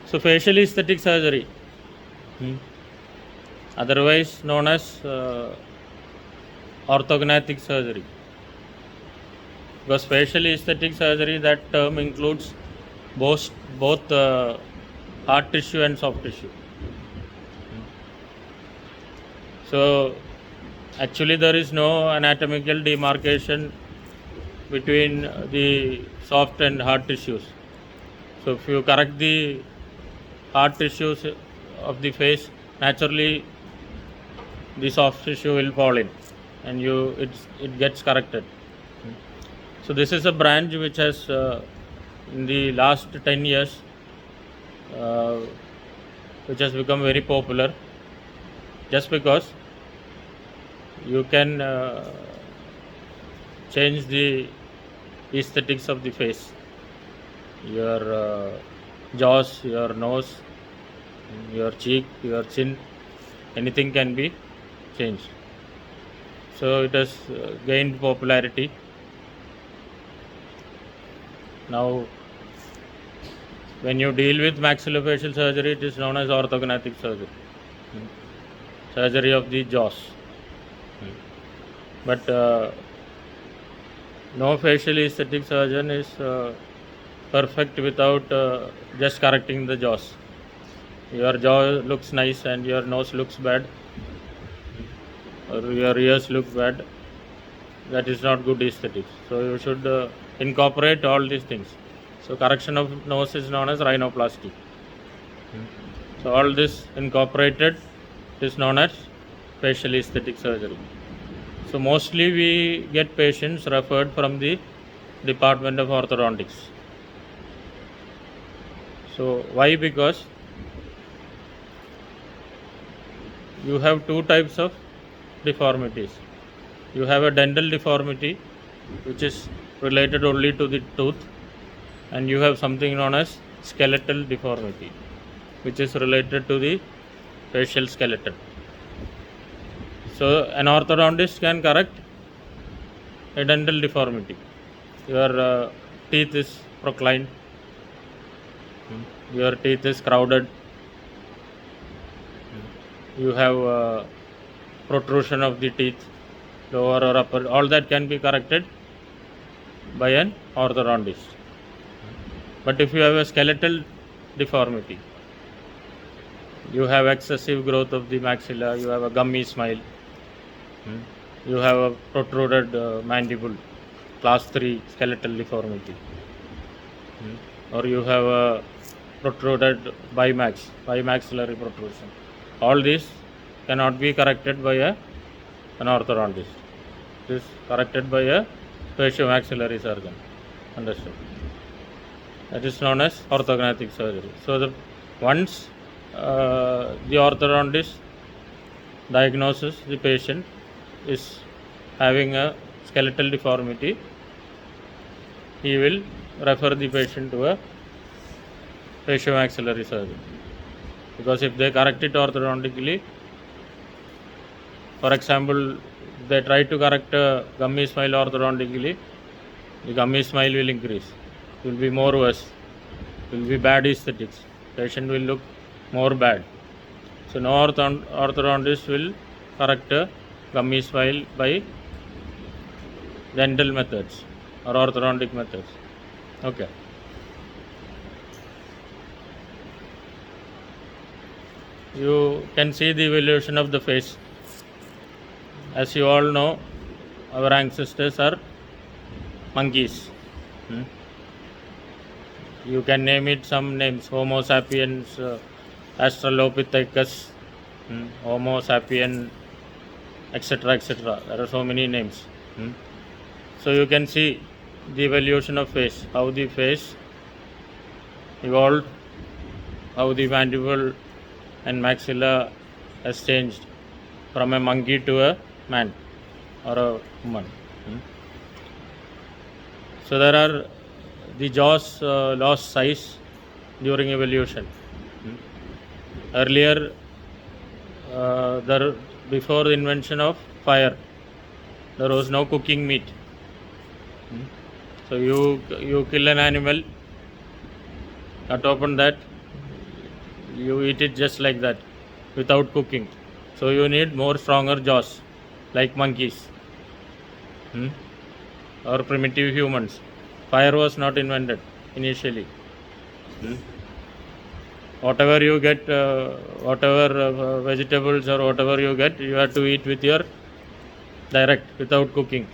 So facial aesthetic surgery, otherwise known as orthognathic surgery, because facial aesthetic surgery, that term includes both hard tissue and soft tissue. So actually there is no anatomical demarcation between the soft and hard tissues. So if you correct the hard tissues of the face, naturally the soft tissue will fall in and it gets corrected. So this is a branch which has in the last 10 years which has become very popular, just because you can change the aesthetics of the face, your jaws, your nose, your cheek, your chin, anything can be changed. So it has gained popularity. Now when you deal with maxillofacial surgery, it is known as orthognathic surgery, surgery of the jaws. But no facial aesthetic surgeon is perfect without just correcting the jaws. Your jaw looks nice and your nose looks bad, or your ears look bad, that is not good aesthetics. So you should incorporate all these things. So correction of nose is known as rhinoplasty. So all this incorporated is known as facial aesthetic surgery. So mostly we get patients referred from the Department of Orthodontics. So why? Because you have two types of deformities. You have a dental deformity, which is related only to the tooth, and you have something known as skeletal deformity, which is related to the facial skeleton. So an orthodontist can correct a dental deformity. Your teeth is proclined, your teeth is crowded, you have protrusion of the teeth, lower or upper, all that can be corrected by an orthodontist. But if you have a skeletal deformity, you have excessive growth of the maxilla, you have a gummy smile, you have a protruded mandible, class 3 skeletal deformity, or you have a protruded bimaxillary protrusion. All these cannot be corrected by an orthodontist. It is corrected by a facial-maxillary surgeon. Understood? That is known as orthognathic surgery. So once the orthodontist diagnoses the patient is having a skeletal deformity, he will refer the patient to a facial-maxillary surgeon. Because if they correct it orthodontically, for example, they try to correct a gummy smile orthodontically, the gummy smile will increase. It will be more worse. It will be bad aesthetics. Patient will look more bad. So no orthodontist will correct a gummy smile by dental methods or orthodontic methods. Okay. You can see the evolution of the face. As you all know, our ancestors are monkeys. You can name it some names: Homo sapiens, Australopithecus, Homo sapien, etc., etc. There are so many names. So you can see the evolution of face, how the face evolved, how the mandible and maxilla has changed from a monkey to a man or a woman. So there are the jaws lost size during evolution. Earlier, before the invention of fire, there was no cooking meat. So you kill an animal, cut open that, you eat it just like that without cooking. So you need more stronger jaws, like monkeys or primitive humans. Fire was not invented initially. Whatever you get, whatever vegetables or whatever you get, you have to eat with your direct, without cooking.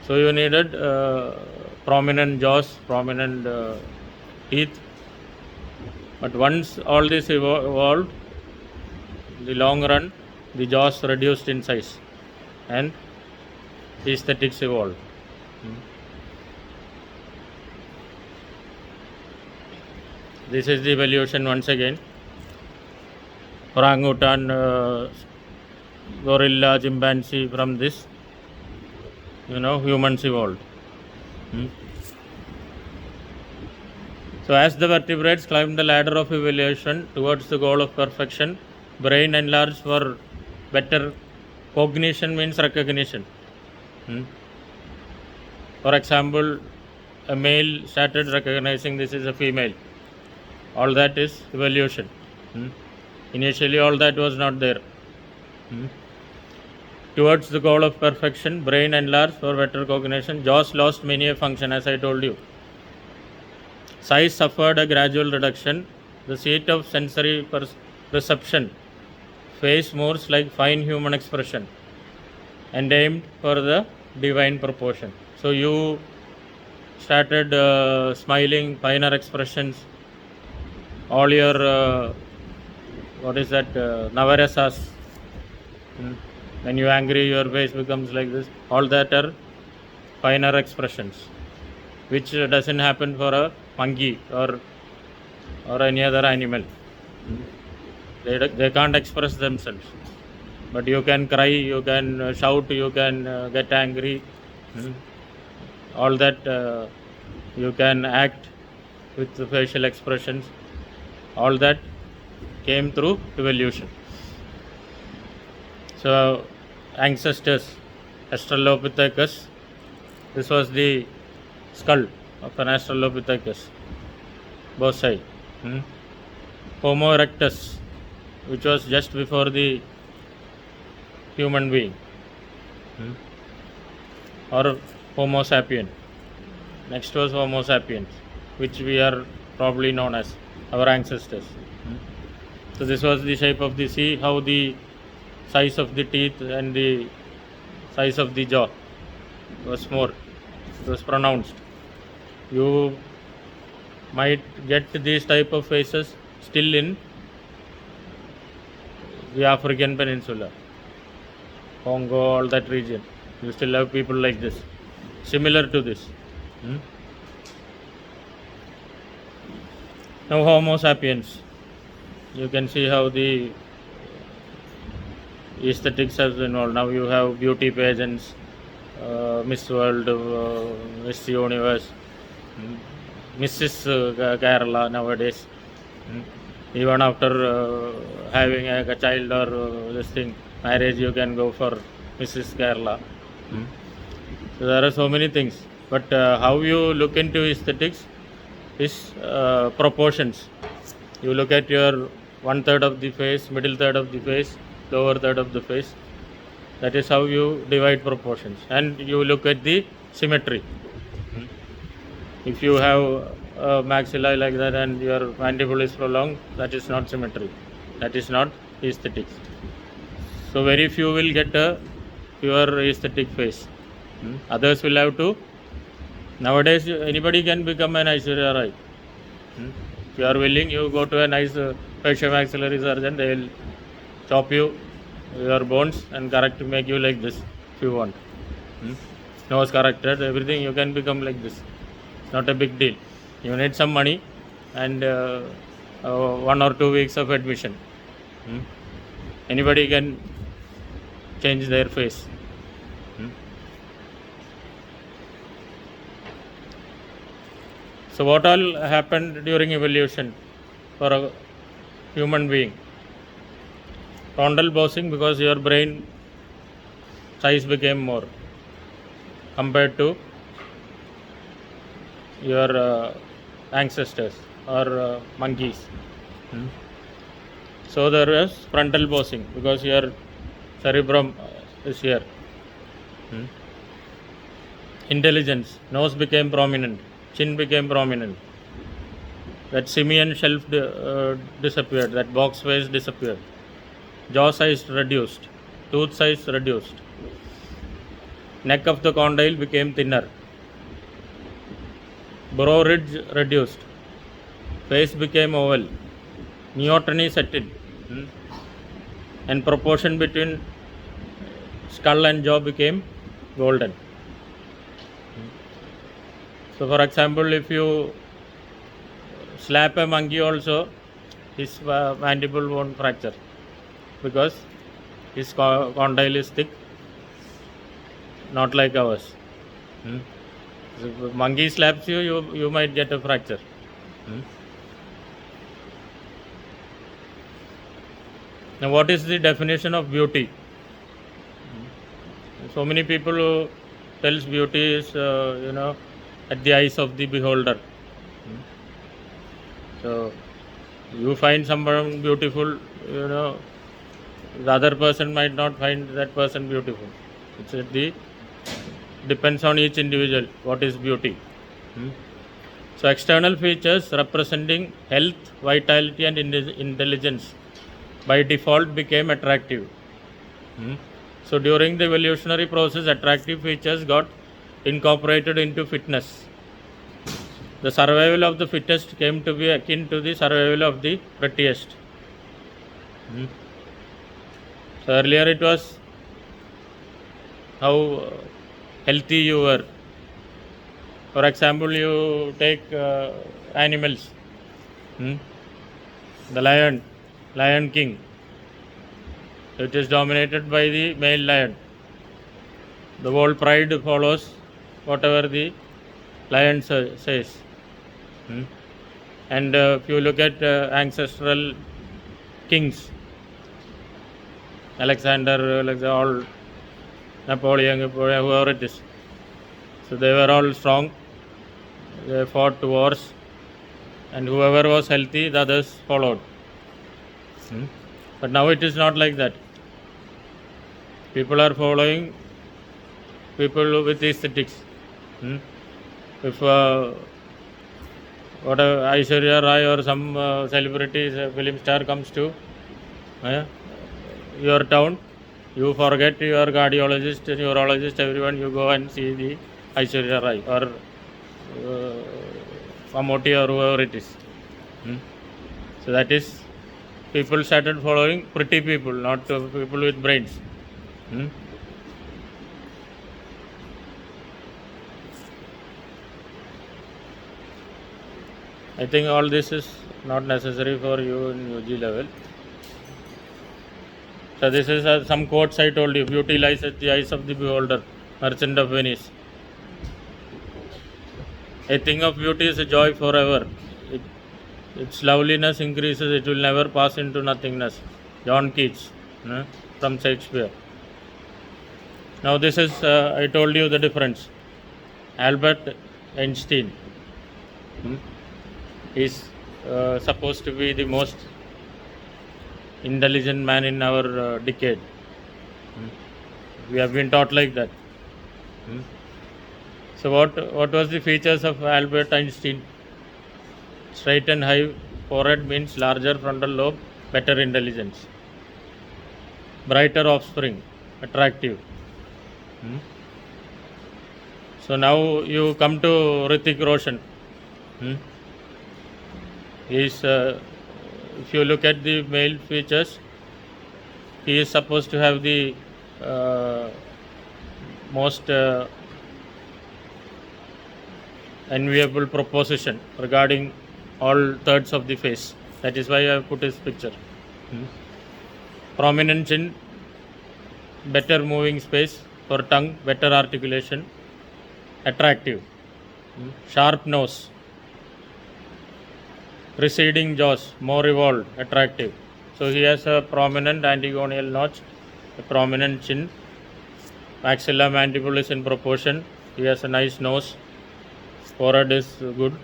So you needed prominent jaws, prominent teeth. But once all this evolved, in the long run, the jaws reduced in size and aesthetics evolved. This is the evolution once again. Orangutan, gorilla, chimpanzee, from this, humans evolved. So as the vertebrates climbed the ladder of evolution towards the goal of perfection, brain enlarged for better cognition, means recognition. For example, a male started recognizing this is a female. All that is evolution. Initially all that was not there. Towards the goal of perfection, brain enlarged for better cognition, jaws lost many a function, as I told you. Size suffered a gradual reduction. The seat of sensory perception, face moves like fine human expression, and aimed for the divine proportion. So you started smiling, finer expressions, all your navarasas. When you are angry, your face becomes like this. All that are finer expressions, which doesn't happen for a monkey or any other animal. They can't express themselves. But you can cry, you can shout, you can get angry. All that you can act with the facial expressions. All that came through evolution. So ancestors, Australopithecus, this was the skull of an Australopithecus, both sides. Homo erectus, which was just before the human being, or Homo sapien. Next was Homo sapiens, which we are probably known as our ancestors. So this was the shape of the sea, how the size of the teeth and the size of the jaw was more, it was pronounced. You might get these type of faces still in the African peninsula, Congo, all that region. You still have people like this, similar to this. Now Homo sapiens, you can see how the aesthetics has involved. Now you have beauty pageants, Miss World, Miss Universe, Mrs. Kerala nowadays. Even after having a child or this thing, marriage, you can go for Mrs. Kerala. So there are so many things. But how you look into aesthetics is proportions. You look at your 1/3 of the face, middle third of the face, lower third of the face. That is how you divide proportions. And you look at the symmetry. If you have a maxilla like that and your mandible is prolonged, that is not symmetry. That is not aesthetics. So very few will get a pure aesthetic face. Others will have to. Nowadays, anybody can become an Aishwarya Rai. If you are willing, you go to a nice facial-maxillary surgeon. They will chop you, your bones, and make you like this if you want. Nose corrected, everything, you can become like this. It's not a big deal. You need some money and 1 or 2 weeks of admission. Anybody can change their face. So what all happened during evolution for a human being? Frontal bossing, because your brain size became more compared to your ancestors. or monkeys. So there is frontal posing because your cerebrum is here. Intelligence, nose became prominent, chin became prominent. That simian shelf disappeared, that box face disappeared. Jaw size reduced, tooth size reduced. Neck of the condyle became thinner. Brow ridge reduced. Face became oval. Neoteny set in. And proportion between skull and jaw became golden. So for example, if you slap a monkey also, his mandible won't fracture because his condyle is thick, not like ours. So if monkey slaps you, you might get a fracture. Now what is the definition of beauty? So many people who tells beauty is at the eyes of the beholder. So you find someone beautiful, the other person might not find that person beautiful. It depends on each individual what is beauty. So external features representing health, vitality and intelligence by default became attractive. So during the evolutionary process, attractive features got incorporated into fitness. The survival of the fittest came to be akin to the survival of the prettiest. So earlier it was how healthy you were. For example, you take animals. The lion king. It is dominated by the male lion. The whole pride follows whatever the lion says. And if you look at ancestral kings, Alexander, all Napoleon, whoever it is. So they were all strong. They fought wars, and whoever was healthy, the others followed. But now it is not like that. People are following people with aesthetics. If Aishwarya Rai or some celebrity, film star comes to your town, you forget your cardiologist, neurologist, everyone, you go and see the Aishwarya Rai or Mammootty or whoever it is. So that is, people started following pretty people, not people with brains. I think all this is not necessary for you in UG level. So this is some quotes I told you. Beauty lies at the eyes of the beholder. Merchant of Venice. A thing of beauty is a joy forever. Its loveliness increases, it will never pass into nothingness. John Keats, from Shakespeare. Now this is, I told you the difference. Albert Einstein is supposed to be the most intelligent man in our decade. We have been taught like that. So what was the features of Albert Einstein? Straight and high forehead means larger frontal lobe, better intelligence. Brighter offspring, attractive. So now you come to Hrithik Roshan. He is, if you look at the male features, he is supposed to have the most enviable proposition regarding all thirds of the face. That is why I put his picture. Prominent chin, better moving space for tongue, better articulation, attractive. Sharp nose, receding jaws, more revolved, attractive. So he has a prominent antigonial notch, a prominent chin, maxilla mandible is in proportion, he has a nice nose, forehead is good,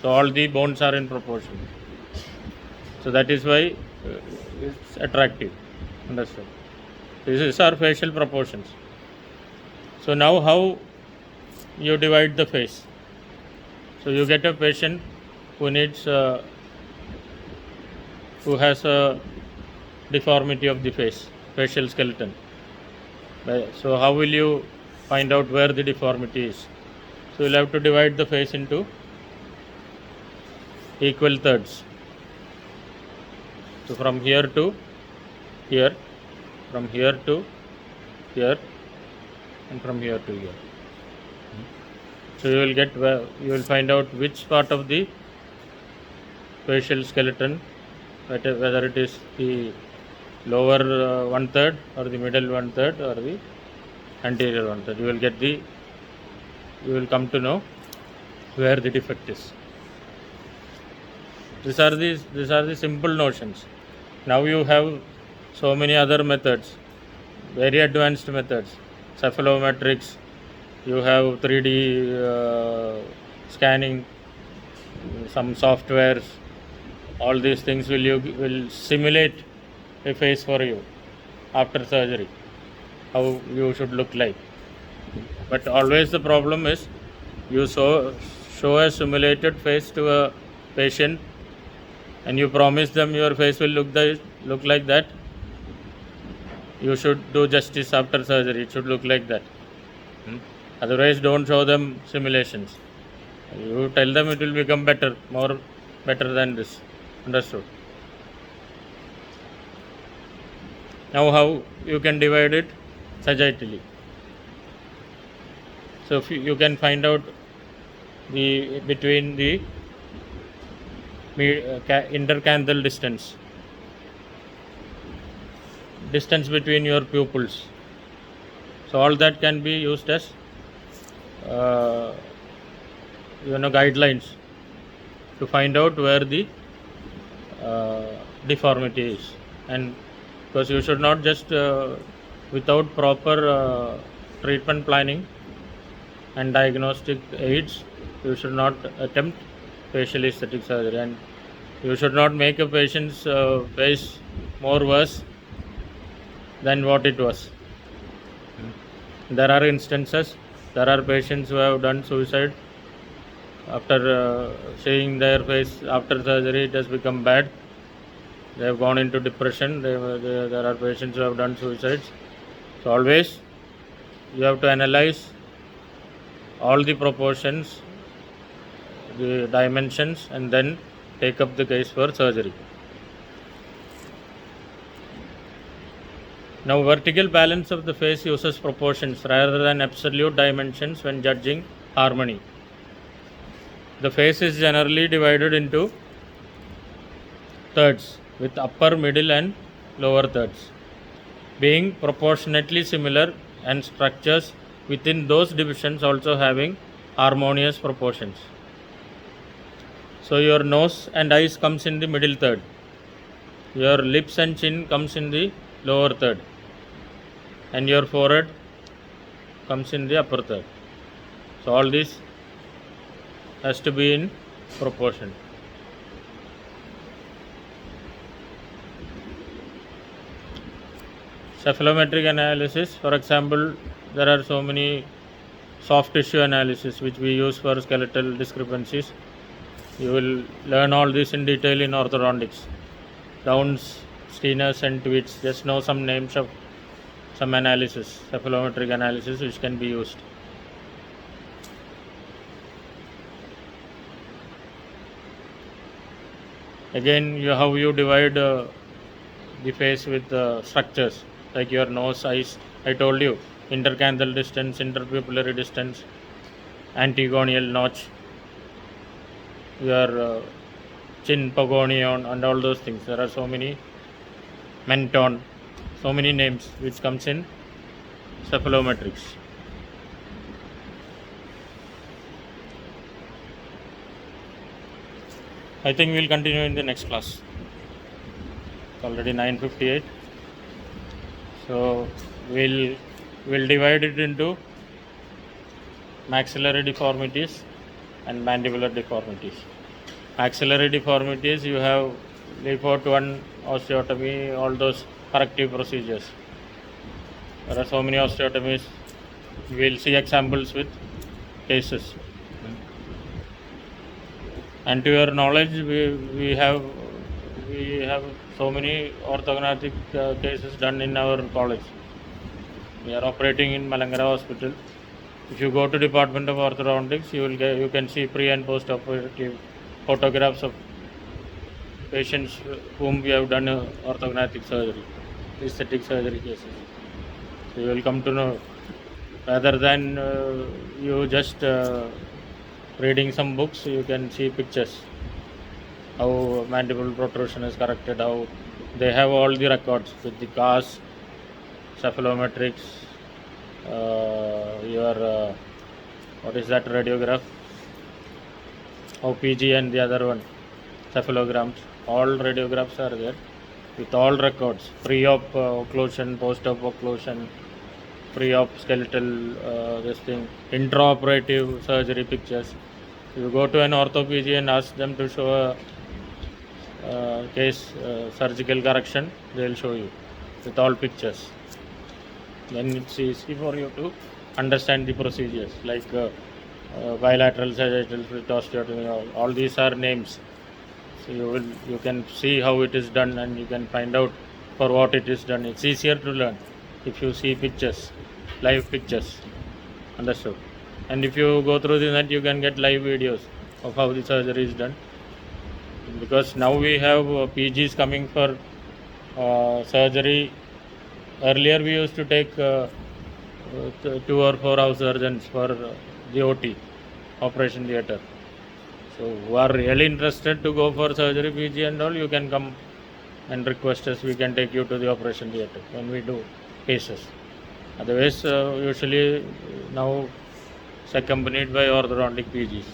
So all the bones are in proportion. So that is why it's attractive. Understood? These are facial proportions. So now how you divide the face? So you get a patient who needs, who has a deformity of the face, facial skeleton. So how will you find out where the deformity is? So you'll have to divide the face into equal thirds. So from here to here, from here to here, and from here to here. So you will get, you will find out which part of the facial skeleton, whether it is the lower 1/3 or the middle 1/3 or the anterior 1/3. You will come to know where the defect is. These are the simple notions. Now you have so many other methods, very advanced methods, cephalometrics. You have 3D scanning, some softwares. All these things will simulate a face for you after surgery, how you should look like. But always the problem is, you show a simulated face to a patient and you promise them your face will look like that. You should do justice after surgery. It should look like that. Otherwise, don't show them simulations. You tell them it will become better, more better than this. Understood? Now how you can divide it sagittally. So if you can find out between the intercanthal distance between your pupils. So all that can be used as guidelines to find out where the deformity is. And because you should not just without proper treatment planning and diagnostic aids, you should not attempt facial aesthetic surgery, and you should not make a patient's face more worse than what it was. There are instances, there are patients who have done suicide after seeing their face after surgery. It has become bad. They have gone into depression. There are patients who have done suicides. So always you have to analyze all the proportions, the dimensions, and then take up the case for surgery. Now, vertical balance of the face uses proportions rather than absolute dimensions when judging harmony. The face is generally divided into thirds, with upper, middle, and lower thirds being proportionately similar, and structures within those divisions also having harmonious proportions. So your nose and eyes comes in the middle third, your lips and chin comes in the lower third, and your forehead comes in the upper third. So all this has to be in proportion. Cephalometric analysis, for example, there are so many soft tissue analysis which we use for skeletal discrepancies. You will learn all this in detail in orthodontics. Downs, Steiners, and Tweets. Just know some names of some analysis, cephalometric analysis, which can be used. Again, how you divide the face with structures like your nose, eyes. I told you, intercanthal distance, interpupillary distance, antegonial notch, your chin, pogonion, and all those things. There are so many, menton, so many names which comes in cephalometrics. I think we'll continue in the next class. It's already 9:58. So we'll divide it into maxillary deformities and mandibular deformities. Axillary deformities, you have Lefort 1 osteotomy, all those corrective procedures. There are so many osteotomies. We will see examples with cases. And to your knowledge, we have so many orthognathic cases done in our college. We are operating in Malangara Hospital. If you go to Department of Orthodontics, you can see pre and post operative photographs of patients whom we have done orthognathic surgery, aesthetic surgery cases. So you will come to know, rather than you just reading some books, you can see pictures, how mandible protrusion is corrected, how they have all the records with the CAS, cephalometrics, your what is that radiograph, OPG and the other one, cephalograms, all radiographs are there with all records, pre-op occlusion, post-op occlusion, pre-op skeletal this thing, intraoperative surgery pictures. You go to an orthopedic and ask them to show a case surgical correction, they will show you with all pictures. Then it's easy for you to understand the procedures like bilateral sagittal split osteotomy. All these are names. So you can see how it is done and you can find out for what it is done. It's easier to learn if you see pictures, live pictures. Understood? And if you go through the net, you can get live videos of how the surgery is done. Because now we have PGs coming for surgery. Earlier we used to take 2 or 4 house surgeons for the OT, operation theatre. So who are really interested to go for surgery PG and all, you can come and request us, we can take you to the operation theatre when we do cases. Otherwise, usually now it's accompanied by orthodontic PGs.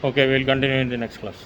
Okay, we'll continue in the next class.